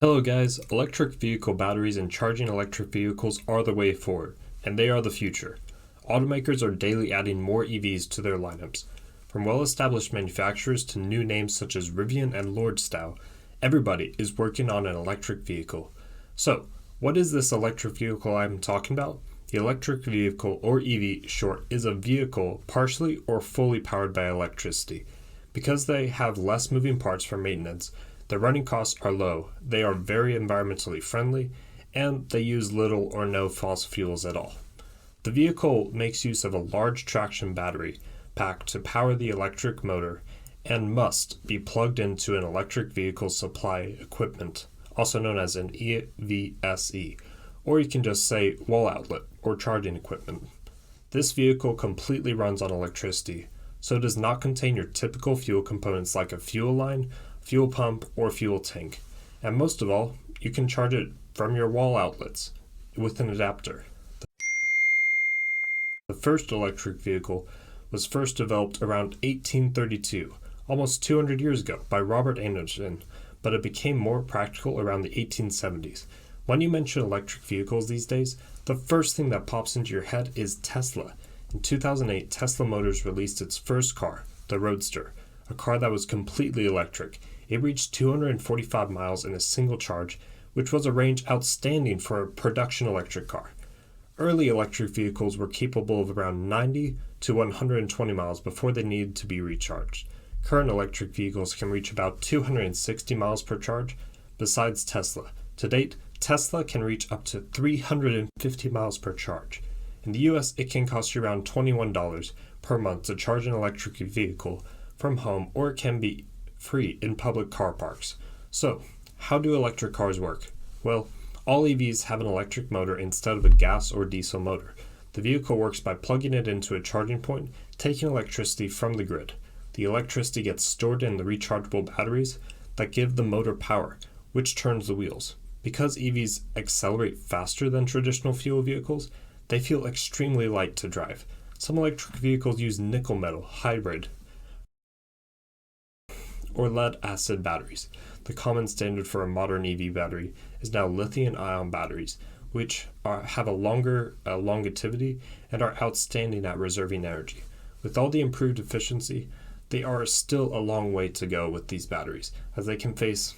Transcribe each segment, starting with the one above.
Hello guys, electric vehicle batteries and charging electric vehicles are the way forward, and they are the future. Automakers are daily adding more EVs to their lineups. From well-established manufacturers to new names such as Rivian and Lordstow, everybody is working on an electric vehicle. So, what is this electric vehicle I'm talking about? The electric vehicle, or EV short, is a vehicle partially or fully powered by electricity. Because they have less moving parts for maintenance, their running costs are low, they are very environmentally friendly, and they use little or no fossil fuels at all. The vehicle makes use of a large traction battery pack to power the electric motor and must be plugged into an electric vehicle supply equipment, also known as an EVSE, or you can just say wall outlet or charging equipment. This vehicle completely runs on electricity, so it does not contain your typical fuel components like a fuel line, fuel pump, or fuel tank. And most of all, you can charge it from your wall outlets with an adapter. The first electric vehicle was first developed around 1832, almost 200 years ago, by Robert Anderson, but it became more practical around the 1870s. When you mention electric vehicles these days, the first thing that pops into your head is Tesla. In 2008, Tesla Motors released its first car, the Roadster, a car that was completely electric. It reached 245 miles in a single charge, which was a range outstanding for a production electric car. Early electric vehicles were capable of around 90 to 120 miles before they needed to be recharged. Current electric vehicles can reach about 260 miles per charge. Besides Tesla, to date, Tesla can reach up to 350 miles per charge. In the US, it can cost you around $21 per month to charge an electric vehicle from home, or it can be free in public car parks. So, how do electric cars work? Well, all EVs have an electric motor instead of a gas or diesel motor. The vehicle works by plugging it into a charging point, taking electricity from the grid. The electricity gets stored in the rechargeable batteries that give the motor power, which turns the wheels. Because EVs accelerate faster than traditional fuel vehicles, they feel extremely light to drive. Some electric vehicles use nickel metal, hybrid, or lead-acid batteries. The common standard for a modern EV battery is now lithium-ion batteries, which have a longer longevity and are outstanding at reserving energy. With all the improved efficiency, they are still a long way to go with these batteries, as they can face,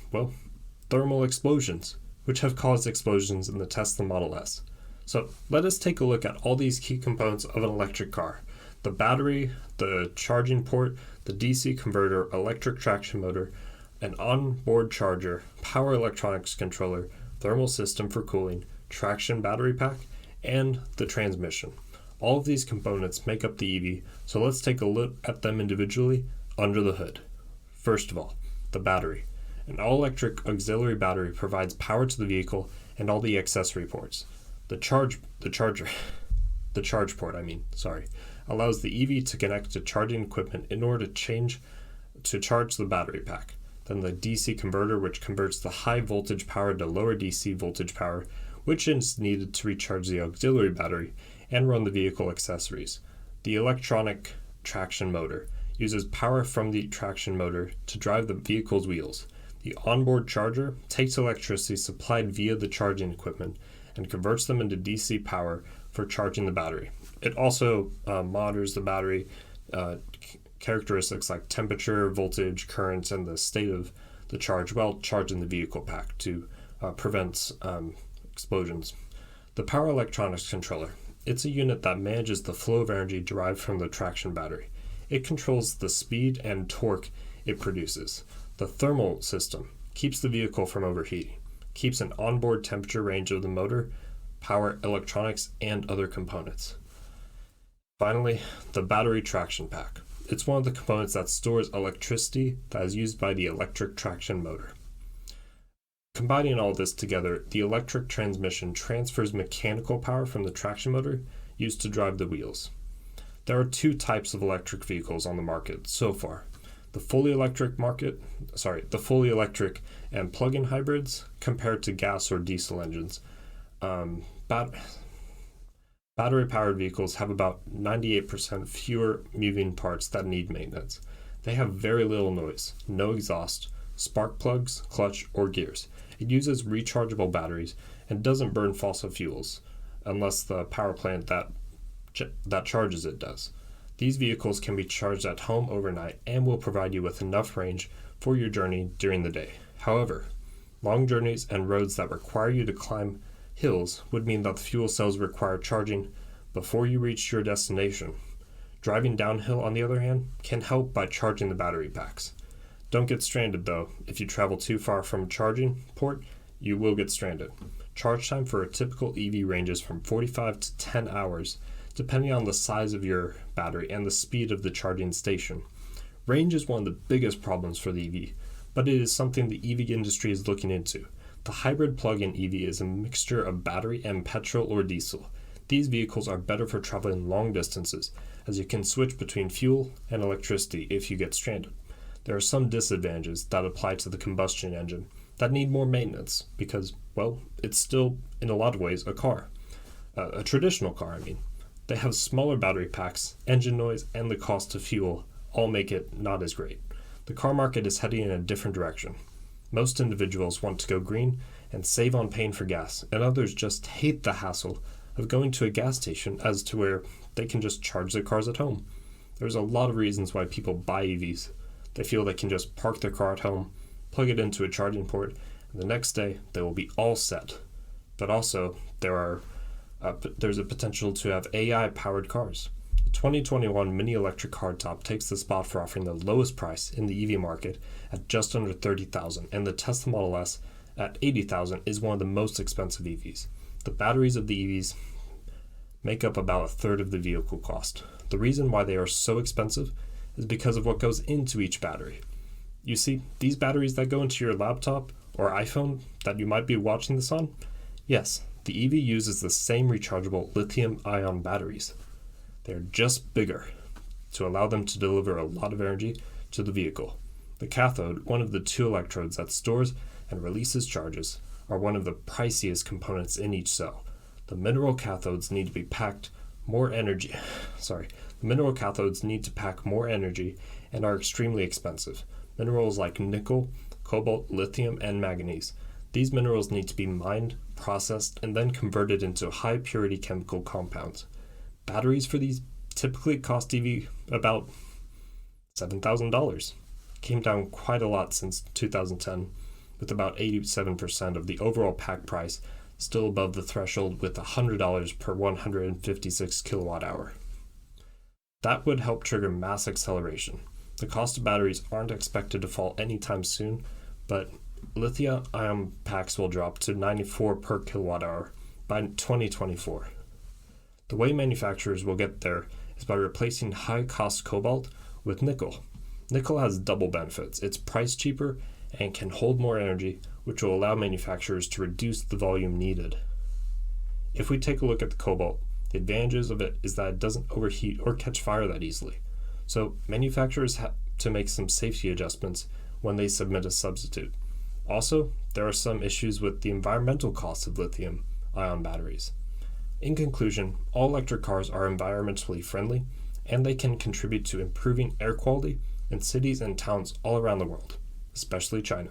thermal explosions, which have caused explosions in the Tesla Model S. So let us take a look at all these key components of an electric car: the battery, the charging port, the DC converter, electric traction motor, an onboard charger, power electronics controller, thermal system for cooling, traction battery pack, and the transmission. All of these components make up the EV, so let's take a look at them individually under the hood. First of all, the battery. An all-electric auxiliary battery provides power to the vehicle and all the accessory ports. The charge port, allows the EV to connect to charging equipment in order to charge the battery pack. Then the DC converter, which converts the high voltage power to lower DC voltage power, which is needed to recharge the auxiliary battery and run the vehicle accessories. The electronic traction motor uses power from the traction motor to drive the vehicle's wheels. The onboard charger takes electricity supplied via the charging equipment and converts them into DC power for charging the battery. It also monitors the battery characteristics like temperature, voltage, current, and the state of the charge while charging the vehicle pack to prevent explosions. The power electronics controller. It's a unit that manages the flow of energy derived from the traction battery. It controls the speed and torque it produces. The thermal system keeps the vehicle from overheating, keeps an onboard temperature range of the motor, power electronics, and other components. Finally, the battery traction pack. It's one of the components that stores electricity that is used by the electric traction motor. Combining all this together, the electric transmission transfers mechanical power from the traction motor used to drive the wheels. There are two types of electric vehicles on the market so far. The fully electric and plug-in hybrids compared to gas or diesel engines. Battery-powered vehicles have about 98% fewer moving parts that need maintenance. They have very little noise, no exhaust, spark plugs, clutch, or gears, It uses rechargeable batteries and doesn't burn fossil fuels, unless the power plant that charges it does. These vehicles can be charged at home overnight and will provide you with enough range for your journey during the day. However, long journeys and roads that require you to climb hills would mean that the fuel cells require charging before you reach your destination. Driving downhill, on the other hand, can help by charging the battery packs. Don't get stranded though. If you travel too far from a charging port, you will get stranded. Charge time for a typical EV ranges from 45 to 10 hours, depending on the size of your battery and the speed of the charging station. Range is one of the biggest problems for the EV, but it is something the EV industry is looking into. The hybrid plug-in EV is a mixture of battery and petrol or diesel. These vehicles are better for traveling long distances, as you can switch between fuel and electricity if you get stranded. There are some disadvantages that apply to the combustion engine that need more maintenance because, well, it's still, in a lot of ways, a car. A traditional car, I mean. They have smaller battery packs, engine noise, and the cost of fuel all make it not as great. The car market is heading in a different direction. Most individuals want to go green and save on paying for gas, and others just hate the hassle of going to a gas station as to where they can just charge their cars at home. There's a lot of reasons why people buy EVs. They feel they can just park their car at home, plug it into a charging port, and the next day they will be all set. But also, there's a potential to have AI-powered cars. The 2021 Mini Electric hardtop takes the spot for offering the lowest price in the EV market at just under $30,000, and the Tesla Model S at $80,000 is one of the most expensive EVs. The batteries of the EVs make up about a third of the vehicle cost. The reason why they are so expensive is because of what goes into each battery. You see, these batteries that go into your laptop or iPhone that you might be watching this on, yes, the EV uses the same rechargeable lithium-ion batteries. They're just bigger to allow them to deliver a lot of energy to the vehicle. The cathode, one of the two electrodes that stores and releases charges, are one of the priciest components in each cell. The mineral cathodes need to pack more energy and are extremely expensive. Minerals like nickel, cobalt, lithium, and manganese. These minerals need to be mined, processed, and then converted into high-purity chemical compounds. Batteries for these typically cost EV about $7,000. Came down quite a lot since 2010, with about 87% of the overall pack price still above the threshold with $100 per 156 kilowatt hour. That would help trigger mass acceleration. The cost of batteries aren't expected to fall anytime soon, but lithium-ion packs will drop to $94 per kilowatt hour by 2024. The way manufacturers will get there is by replacing high-cost cobalt with nickel. Nickel has double benefits. It's priced cheaper and can hold more energy, which will allow manufacturers to reduce the volume needed. If we take a look at the cobalt, the advantages of it is that it doesn't overheat or catch fire that easily. So manufacturers have to make some safety adjustments when they submit a substitute. Also, there are some issues with the environmental costs of lithium-ion batteries. In conclusion, all electric cars are environmentally friendly, and they can contribute to improving air quality in cities and towns all around the world, especially China.